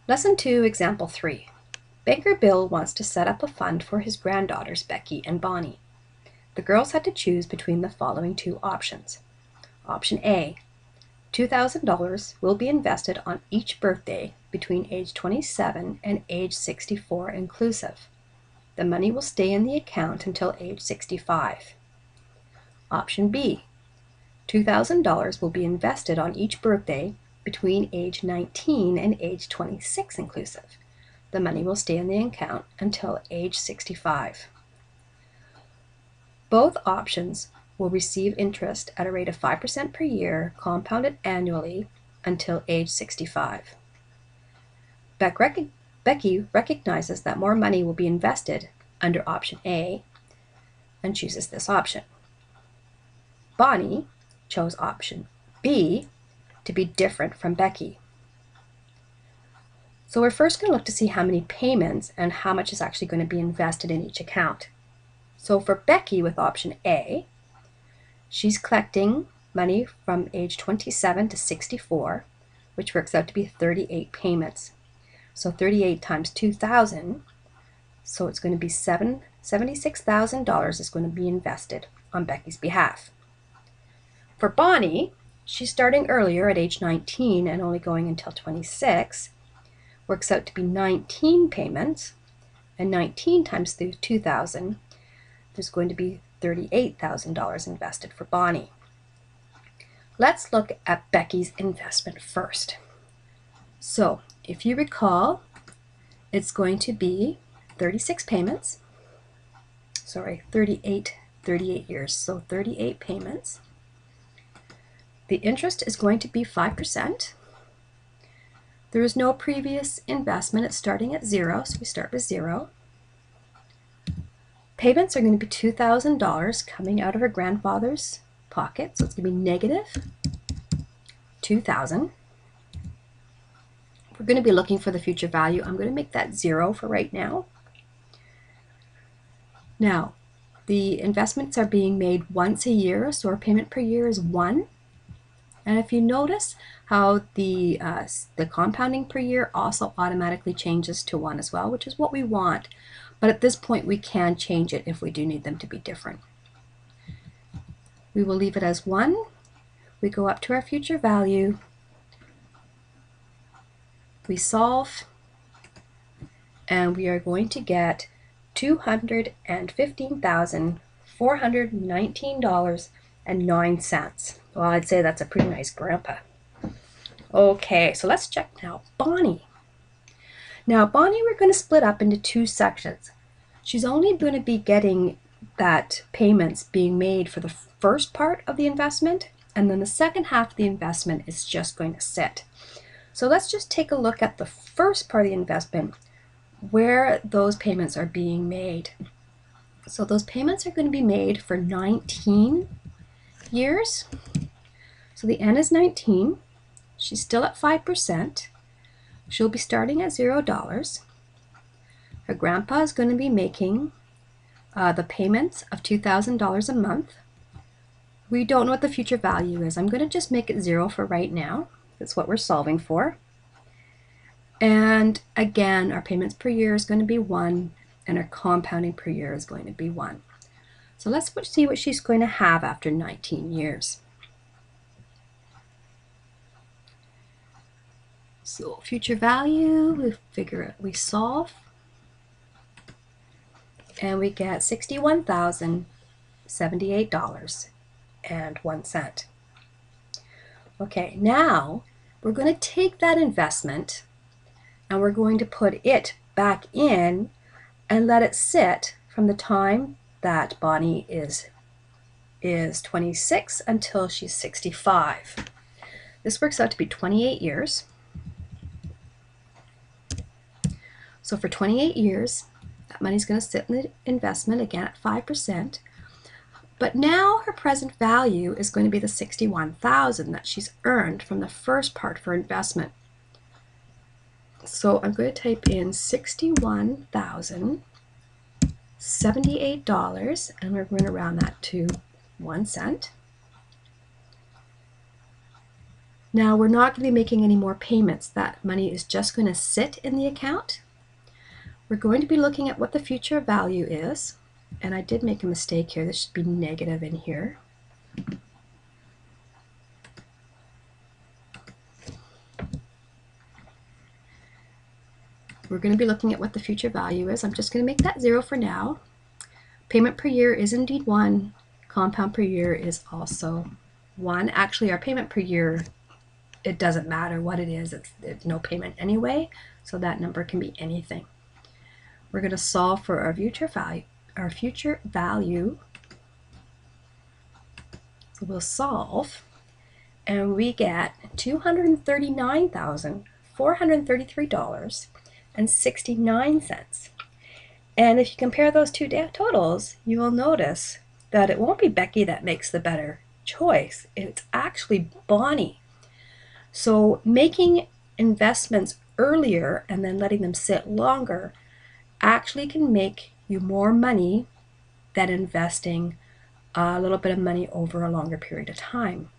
Lesson 2, Example 3. Banker Bill wants to set up a fund for his granddaughters, Becky and Bonnie. The girls had to choose between the following two options. Option A, $2,000 will be invested on each birthday between age 27 and age 64 inclusive. The money will stay in the account until age 65. Option B, $2,000 will be invested on each birthday between age 19 and age 26 inclusive. The money will stay in the account until age 65. Both options will receive interest at a rate of 5% per year, compounded annually until age 65. Becky recognizes that more money will be invested under option A and chooses this option. Bonnie chose option B to be different from Becky. So we're first going to look to see how many payments and how much is actually going to be invested in each account. So for Becky with option A, she's collecting money from age 27 to 64, which works out to be 38 payments. So 38 times 2,000, so it's going to be $76,000 is going to be invested on Becky's behalf. For Bonnie, she's starting earlier at age 19 and only going until 26, works out to be 19 payments, and 19 times 2,000, there's going to be $38,000 invested for Bonnie. Let's look at Becky's investment first. So if you recall, it's going to be 38 years, so 38 payments. The interest is going to be 5%. There is no previous investment. It's starting at 0, so we start with 0. Payments are going to be $2,000 coming out of her grandfather's pocket, so it's going to be negative $2,000. We're going to be looking for the future value. I'm going to make that 0 for right now. Now, the investments are being made once a year, so our payment per year is 1. And if you notice how the compounding per year also automatically changes to 1 as well, which is what we want. But at this point, we can change it if we do need them to be different. We will leave it as 1. We go up to our future value. We solve, and we are going to get $215,419.09. Well, I'd say that's a pretty nice grandpa. Okay, so let's check now. Bonnie. Now, Bonnie, we're going to split up into two sections. She's only going to be getting that payments being made for the first part of the investment, and then the second half of the investment is just going to sit. So let's just take a look at the first part of the investment, where those payments are being made. So those payments are going to be made for 19 years. So the N is 19. She's still at 5%. She'll be starting at $0. Her grandpa is going to be making the payments of $2,000 a month. We don't know what the future value is. I'm going to just make it 0 for right now. That's what we're solving for. And again, our payments per year is going to be 1, and our compounding per year is going to be 1. So let's see what she's going to have after 19 years. So future value, we solve, and we get $61,078.01. Okay, now we're going to take that investment and we're going to put it back in and let it sit from the time that Bonnie is 26 until she's 65. This works out to be 28 years. So for 28 years, that money's going to sit in the investment again at 5%. But now her present value is going to be the $61,000 that she's earned from the first part of her investment. So I'm going to type in $61,078, and we're going to round that to 1 cent. Now we're not going to be making any more payments. That money is just going to sit in the account. We're going to be looking at what the future value is. And I did make a mistake here. This should be negative in here. We're going to be looking at what the future value is. I'm just going to make that 0 for now. Payment per year is indeed 1. Compound per year is also 1. Actually, our payment per year, it doesn't matter what it is. It's no payment anyway, so that number can be anything. We're going to solve for our future value. So we'll solve, and we get $239,433.69. And if you compare those two totals, you will notice that it won't be Becky that makes the better choice. It's actually Bonnie. So making investments earlier and then letting them sit longer actually can make you more money than investing a little bit of money over a longer period of time.